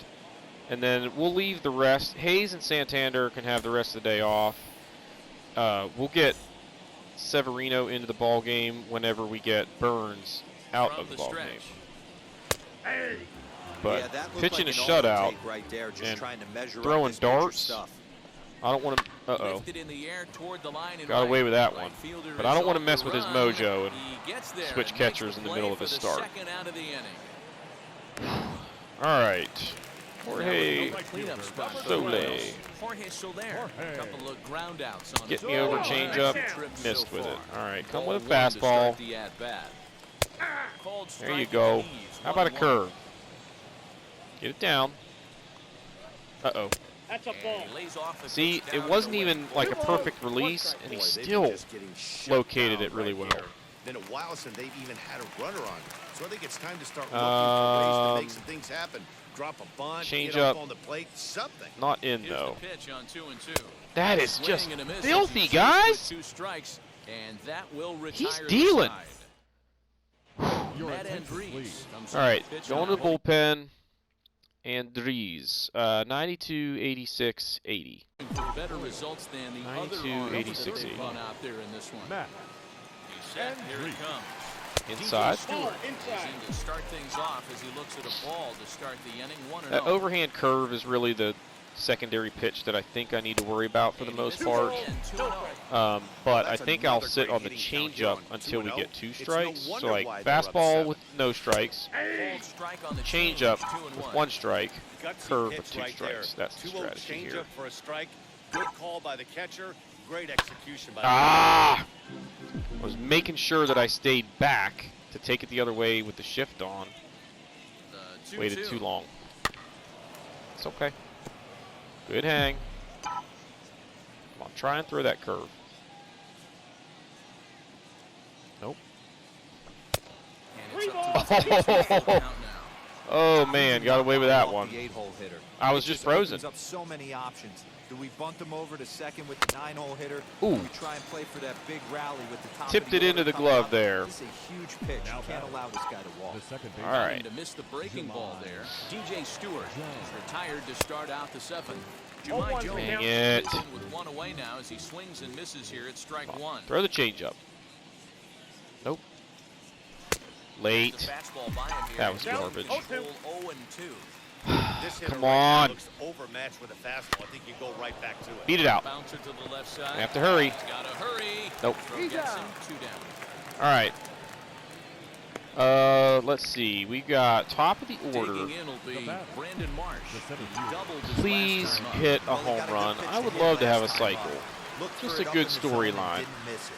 And then we'll leave the rest. Hayes and Santander can have the rest of the day off. We'll get Severino into the ball game whenever we get Byrnes out of the ball game. But Yeah, that looked pitching like a an auto shutout take right there, just and trying to measure up throwing this pitcher's darts, stuff. I don't want to. Uh-oh. Lifted in the air toward the line and Got away with that one. Right fielder But I don't is want to off mess the with his run. mojo and He gets there switch and makes catchers in the play middle of for his the start. second out of the inning. All right. Jorge Cleanup spot. Soler. Jorge Soler. A couple of ground outs on Get his me over own. changeup. Trips Missed so with it. far. All right, come Ball with a one to fastball. start the at-bat. Called There you strike go. at ease, How about a 1-1. curve? Get it down. Uh-oh. That's a And ball. he lays off the See, pitch it down wasn't and away. even like a perfect release, and he Boy, they've been still just getting shut located down it really right well. here. Been a while since they've even had a runner on. So I think it's time to start looking for ways to make some things happen. Drop a bunt, change get up up. on the plate, something. Not in, Here's though. the pitch on 2-2. That is Swing just and a miss. filthy, He shoots guys. with 2 strikes, and that will retire He's the dealing. side. Matt Andres comes All in right, to pitch going to on the hold. bullpen. Andres, 92, 86, 80. For better results than the 92, other arms 86, that they've 80. gone out there in this one. Matt. He's set. Here it comes. Inside. DJ Stewart Inside. is in to start things off as he looks at a ball to start the inning. 1-0. That overhand curve is really the secondary pitch that I think I need to worry about for the most part. But I That's think I'll another sit great on the hitting count changeup here on until we 2-0. get 2 It's no strikes. So wonder like why they're up fastball 7. with no strikes, Called strike on the changeup change, 2-1. with 1 strike, Gutsy curve pitch with 2 right strikes. there. That's the 2-0 strategy change here. up for a strike. Good call by the catcher. Great execution by Ah! I was making sure that I stayed back to take it the other way with the shift on. The 2-2. Waited too long. It's okay. Good hang. Come on, try and throw that curve. Nope. And it's up to the 2-2 count now. Oh man, got away with that one. The 8-hole hitter. I was It just opens frozen. up so many options. Do we bunt them over to second with the 9-hole hitter? Ooh. Do we try and play for that big rally with the top Tipped of the it into order the coming glove up? there. This is a huge pitch. You can't allow this guy to walk. The second base. All right. To miss the breaking ball there. DJ Stewart is retired to start out the 7th. Jemai Jones Dang it. is in with 1 away now as he swings and misses here at strike 1. Throw the changeup. Nope. Late. The fastball by him here. That was garbage. Control 0-2. This hitter Come right now on. looks overmatched with a fastball. I think you go right back to it. Beat it out. Bouncer to the left side. I have to hurry. He's got to hurry. Nope. Throw gets him 2 down. All right. Let's see. We got top of the order. Digging in will be Brandon Marsh. He doubled his Please last time up. hit a Well, he home got a run. good pitch I would to hit love to have a last time cycle. up. Looked Just for a it up good in the zone and storyline. didn't miss it.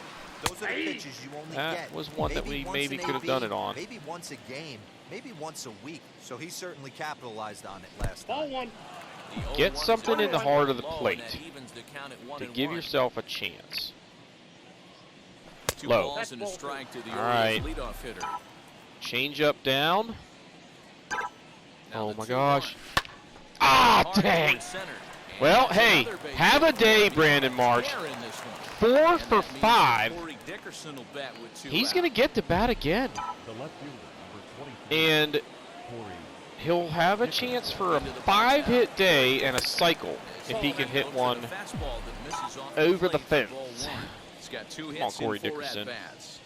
Those are the pitches you only That get. was one that we once maybe an could have AB, done it on. Maybe once a game, maybe once a week. So he certainly capitalized on it last Ball time. 1. The Get 0-1 something in the is heart of the low, and plate that evens the count at 1 to and give 1. yourself a chance. 2 low. balls and a strike to the All Orioles right. leadoff hitter. Change up down. Now Oh the my 2-1. gosh. Ah, Hard dang. toward center. And Well, that's hey, another base have a hit. day, Brandon Marsh. Fair in this one. 4 And for that means 5. Corey Dickerson will bat with 2 He's going to out. get to bat again. The left fielder, number 23. And Corey. he'll have a chance for a 5-hit day and a cycle if he can hit one over the fence. He's got 2 Come on, hits Corey in 4 Dickerson. at-bats.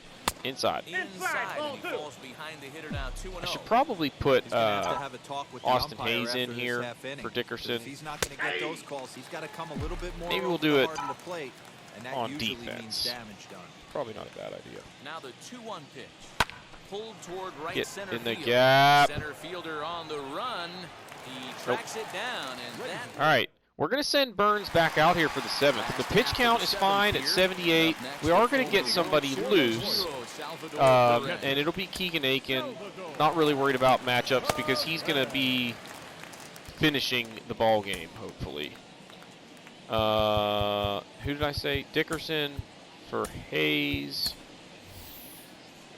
Inside. Inside, and he falls behind the hitter now 2-0. I should probably put He's gonna have to have a talk with the Austin umpire Hayes after in this here half inning. for Dickerson. If he's not going to get those calls, he's got to come a little bit more. Maybe we'll over do the it heart of the plate, and that on usually defense. means damage done. Probably not a bad idea. Now the 2-1 pitch. Pulled toward right Get center in the field. gap. Center fielder on the run. He tracks it down, and that All right. We're going to send Byrnes back out here for the 7th. The pitch count is fine at 78. We are going to get somebody loose, and it'll be Keegan Akin. Not really worried about matchups because he's going to be finishing the ball game, hopefully. Who did I say? Dickerson for Hayes.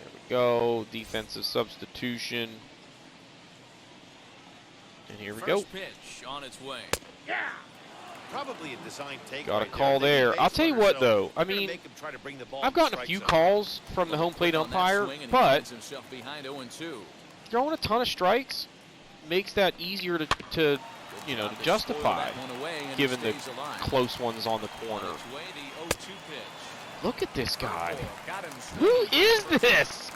There we go. Defensive substitution. And here we go. Pitch on its way. Probably a design take. Got a right call there. I'll tell you what, though. I They're gonna mean, make him try to bring the ball I've to gotten a strike few zone. calls from the home plate umpire, but throwing a ton of strikes makes that easier to justify, given the close ones on the corner. Look at this guy. Who is this?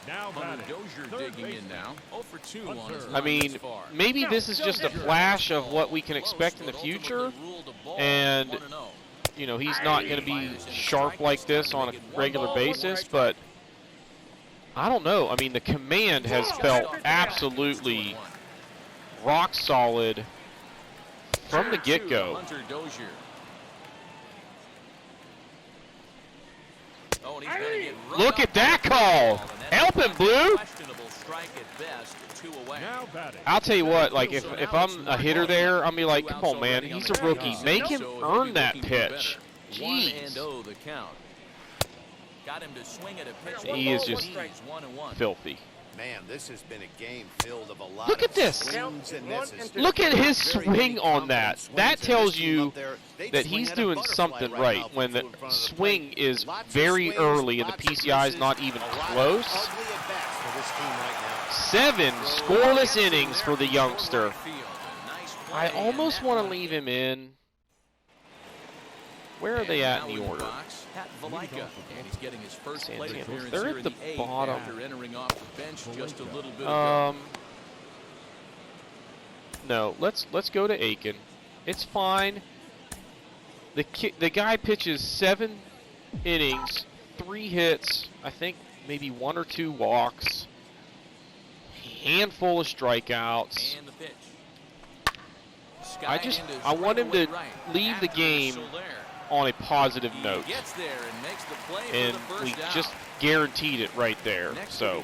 Now Dozier digging in now. 0 for 2 on his I line mean, thus far. maybe this is just a flash of what we can expect in the future, and he's not going to be sharp like this on a regular basis, but I don't know. I mean, the command has felt absolutely rock solid from the get-go. Look at that call. Help him, Blue. I'll tell you what, like, if I'm a hitter there, I'll be like, come on, man, he's a rookie. Make him earn that pitch. Jeez. He is just filthy. Man, this has been a game filled of a lot Look of at this. swings and misses. Look at his Very swing many on that. confident That swings, and tells this team you up there, they that swing he's at a doing butterfly something right right now when the in front of the swing plate. is Lots of very swings, early and the lots of PCI is misses, not even a lot of close. ugly at-bats for this team right now. 7 scoreless innings for the youngster. I almost want to leave him in. Where are they at in the order? They're at the bottom. No, let's go to Akin. It's fine. The guy pitches 7 innings, 3 hits, I think maybe 1 or 2 walks, handful of strikeouts. I want him to leave the game on a positive note, and we just guaranteed it right there. So,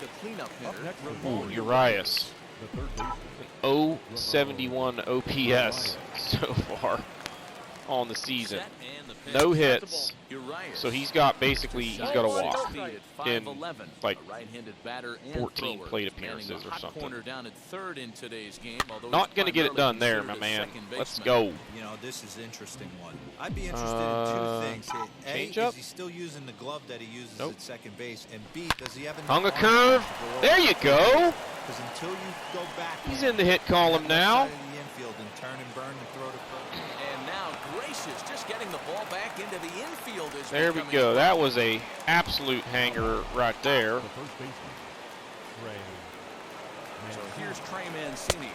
Urias, 071 OPS so far on the season. No hits, so he's got a walk in like 14 plate appearances or something. Not going to get it done there, my man. Let's go. You know, this is an interesting one. I'd be interested in 2 things. A, Change up? is he still using the glove that he uses Nope. at second base? And B, does he have enough Hung a arm curve. to There you go. Because until you go back, He's in the hit column now. side of the infield and turn and burn and throw to first. And now Gracious just getting the ball back into the infield. There we go. That was a absolute hanger right there. The first baseman, Trey So here's Trey Mancini.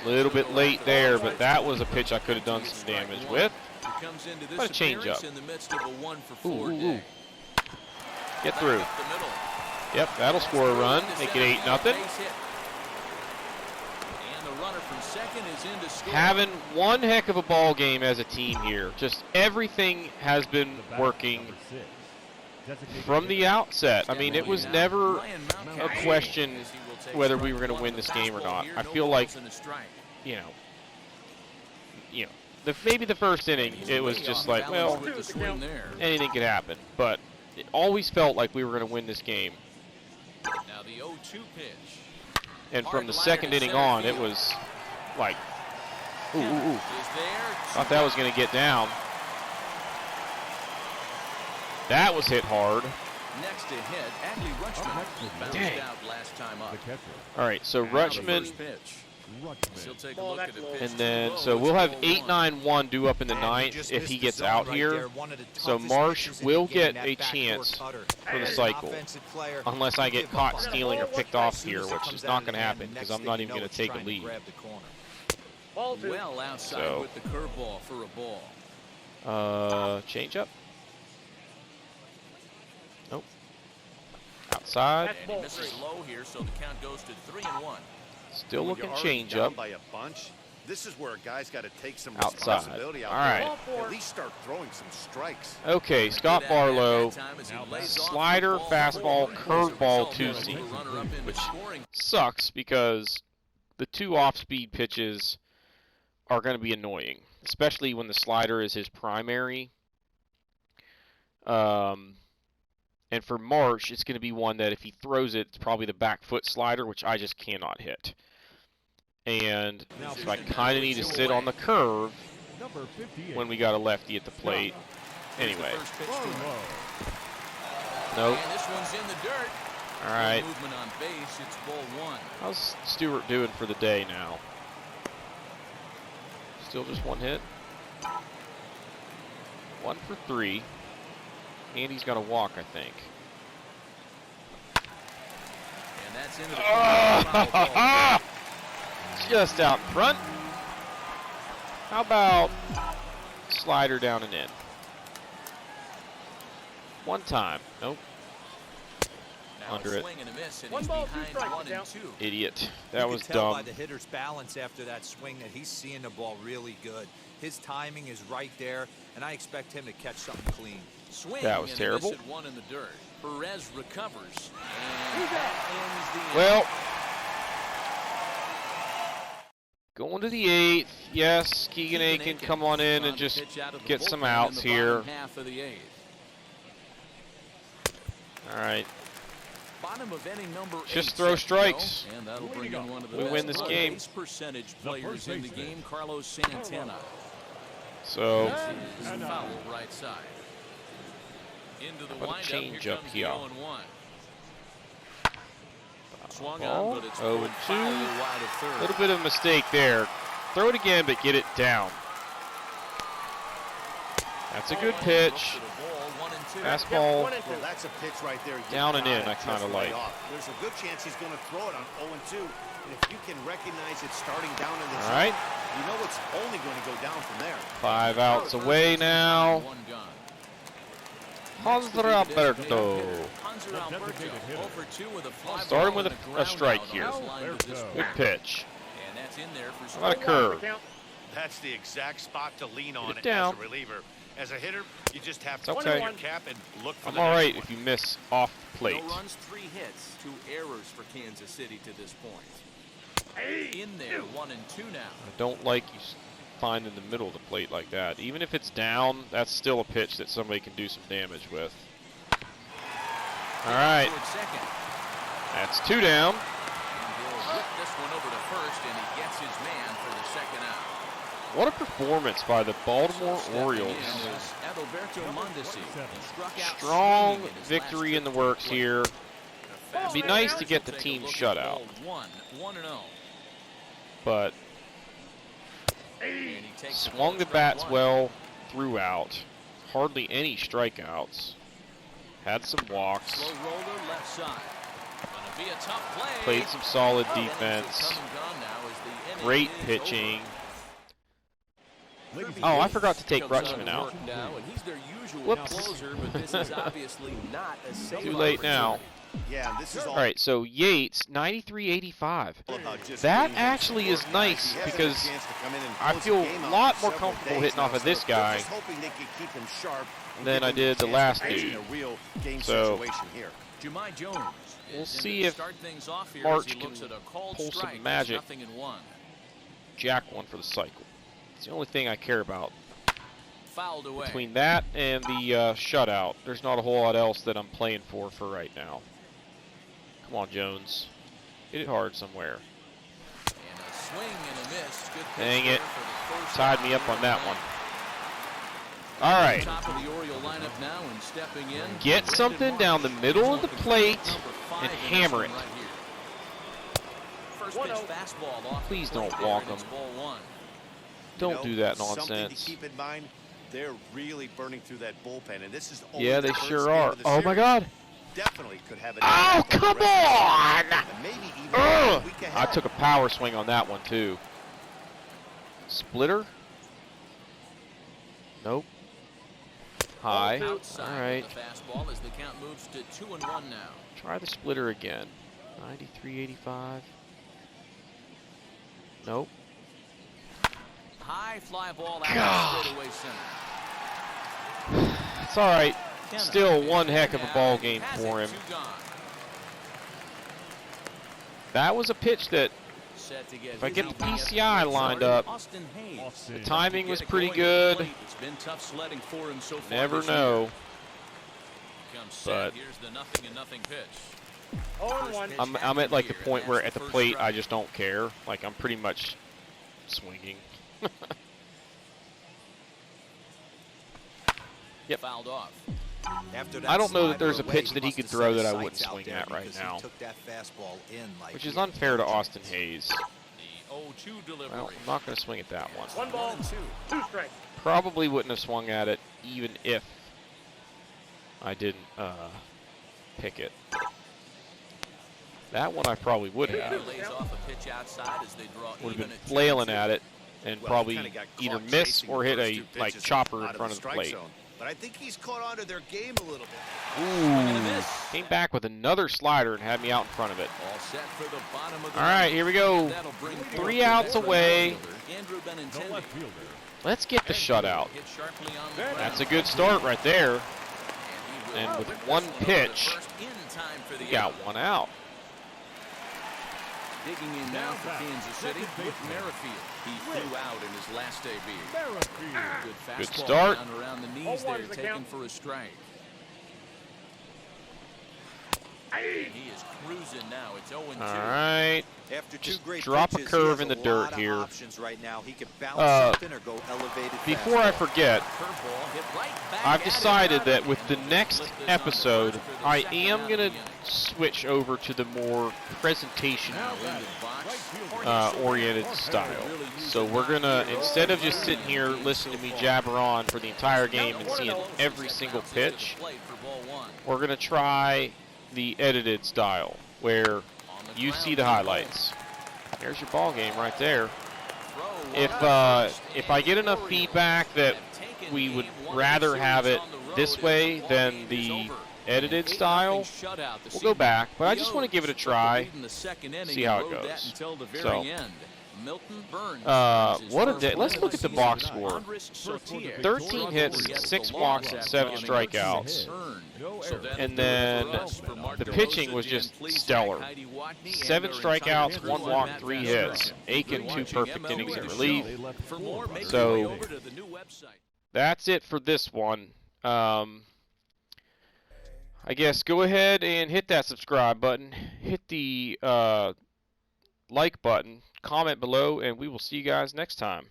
A little bit late there, but that was a pitch I could have done some damage with. He comes into this What a change appearance up. in the midst of a 1 for 4 Ooh, ooh, day. ooh. Get through. Back up the middle. Yep, that'll score a run. Make it 8-0. Base hit. And the runner from second is in to score. Having one heck of a ball game as a team here. Just everything has been working from the outset. I mean, it was never a question whether we were going to win this game or not. I feel like, maybe the first inning, it was just like, well, anything could happen. But it always felt like we were going to win this game. Now the 0-2 pitch. And from the second inning on, it was like, ooh, ooh, ooh. Thought that was going to get down. That was hit hard. Next to hit, Adley Rutschman bounced Dang. out last time up. All right, so Rutschman, First pitch. She'll take a look at the pitch. and then, so we'll have 8-9-1 due up in the ninth if he gets out here. So Marsh will get a chance for the cycle, unless I get caught stealing or picked off here, which is not going to happen because I'm not even going to take a lead. Well outside So. with the curveball for a ball. Change up. Nope. Outside. And he misses low here, so the count goes to 3-1. Still When looking you're already change down up. by a bunch, This is where a guy's got to take some Outside. responsibility out All there. right. At least start throwing some strikes. Okay, Scott Barlow, slider, fastball, curveball, two-seam, which sucks because the two off-speed pitches are going to be annoying, especially when the slider is his primary. And for Marsh, it's going to be one that if he throws it, it's probably the back foot slider, which I just cannot hit. And so I kind of need to sit on the curve when we got a lefty at the plate. Anyway. Nope. This one's in the dirt. All right. Movement on base. It's ball one. How's Stewart doing for the day now? Still just one hit. 1 for 3. Andy's got a walk, I think. And that's into the just out in front. How about slider down and in? One time. Nope. Under it. One ball, 2 strikes. Idiot. That was You can tell dumb. by the hitter's balance after that swing that he's seeing the ball really good. His timing is right there, and I expect him to catch something clean. Swing That was and terrible. a miss at one in the dirt. Perez recovers. And that ends the Well, going to the 8th. Yes, Keegan Akin, come on in and just get some outs here. half of the 8th. All right. Bottom of inning number 8 Just throw set to go, strikes. and that'll bring in one of the We best win this game. base percentage players in the game, Carlos Santana. So, This is foul right side. Into the What a windup. change Here up comes here. the 0-1. Swung ball, on, but it's 0-2. foul wide of a third. little bit of a mistake there. Throw it again, but get it down. That's a good pitch. Fastball. Well, that's a pitch right there. You Down and in, gotta I kinda just like. lay off. There's a good chance he's going to throw it on 0-2. And if you can recognize it starting down in the All zone, right. you know it's only going to go down from there. 5 outs away now. One gun. Hanser Alberto. Hanser Alberto, 0 for 2 with a fly Start him ball with and a ground strike out on here. his line to this Good point. pitch. And that's in there for How about a curve? That's the exact spot to lean on it down. as a reliever. As a hitter, you just have It's to okay. put your cap and look for I'm the all next right one. if you miss off plate. No runs, 3 hits, 2 errors for Kansas City to this point. In there, 1 and 2 now. I don't like you find in the middle of the plate like that. Even if it's down, that's still a pitch that somebody can do some damage with. All right. Toward second. That's 2 down. And he'll whip this one over to first, and he gets his man for the second out. What a performance by the Baltimore Orioles. Stepping in is Adalberto Mondesi. He struck out Strong swinging in his victory last in the trip to works plate. here. It'd be nice to get the Take a team look at shutout, ball 1, 1-0. but And he takes swung the strike bats 1. well throughout. Hardly any strikeouts. Had some walks. Slow roller left side. Gonna be a tough play. Played some solid Innings are defense. come and gone now as the inning Great is pitching. over. Oh, I forgot to take Comes out Rutschman of out. work now, and he's their usual Whoops. closer, but this is obviously not a safe Too late now. Yeah, this is All right, so Yates, 93.85. about just That getting him actually is scored. nice He hasn't had a because chance to come in and I close feel the game a out lot for more several comfortable days hitting now, off of so this they're guy just hoping they can keep him sharp and than give I him did the a chance last to pitch dude. in a real game So, situation here. Jemai Jones. We'll is in see to if start things off here March as he looks can at a called pull some strike. It's magic. 0-1. Jack one for the cycle. It's the only thing I care about. Fouled away. Between that and the shutout, there's not a whole lot else that I'm playing for right now. Come on, Jones. Hit it hard somewhere. And a swing and a miss. Good pitch Dang there it. for the first Tied out me up here on in that the one. ninth. All right. Top of the Oriole lineup now and stepping in. Get Brandon something Marsh. down the middle of the He's looking plate for number 5 and in this hammer one it. right here. First pitch fastball off Please the plate don't there, walk and it's him. ball 1. Don't You know, do that Something to nonsense. keep in mind, they're really burning through that bullpen, and this is only Yeah, the they first sure game are. of the Oh my series. God. Definitely could have an Oh, impact on come the rest of the series, on! and maybe even Ugh. a week I ahead. took a power swing on that one too. Splitter? Nope. High. Outside All right. of the fastball as the count moves to 2-1 now. Try the splitter again. 93.85. Nope. high fly ball out straightaway center. It's all right. Still one heck of a ball game for him. That was a pitch that, if I get the PCI lined up, the timing was pretty good. It's been tough sledding for him so far. Never know. But Here's the 0-0 pitch. I'm at like the point where at the plate I just don't care. Like I'm pretty much swinging. Yep. Fouled off. I don't know that there's a pitch that he could throw that I wouldn't swing at right now, which is unfair to Austin Hayes. The 0-2 delivery. Well, I'm not going to swing at that one. 1 ball, 2 strikes. Probably wouldn't have swung at it even if I didn't pick it. That one I probably would have. Would have been flailing at it and probably either miss or hit a chopper in front of the plate. But I think he's caught onto their game a little bit. Ooh, came back with another slider and had me out in front of it. All right, here we go. 3 outs away. Let's get the shutout. That's a good start right there. And with one pitch, we got 1 out. Digging in now for Kansas City with Merrifield. He flew out in his last debut. Good start. Down around the knees there, taken for a strike. He is cruising now. It's 0-2. All right. After Just great drop a pitches, curve he in has the a dirt lot of here. options right now. He could bounce something or go elevated Before I fastball. forget, Curveball hit right back I've at decided him. that with the next episode, I am going to switch over to the more presentation oriented style. So we're going to, instead of just sitting here listening to me jabber on for the entire game and seeing every single pitch, we're going to try the edited style where you see the highlights. There's your ball game right there. If I get enough feedback that we would rather have it this way than the edited style, we'll go back. But I just want to give it a try, see how it goes. So, Milton Byrnes what a day. Let's look at the box score. 13 hits, 6 walks, and 7 strikeouts. And then the pitching was just stellar. 7 strikeouts, 1 walk, 3 hits. Akin 2 perfect innings in relief. So that's it for this one. I guess go ahead and hit that subscribe button. Hit the like button. Comment below, and we will see you guys next time.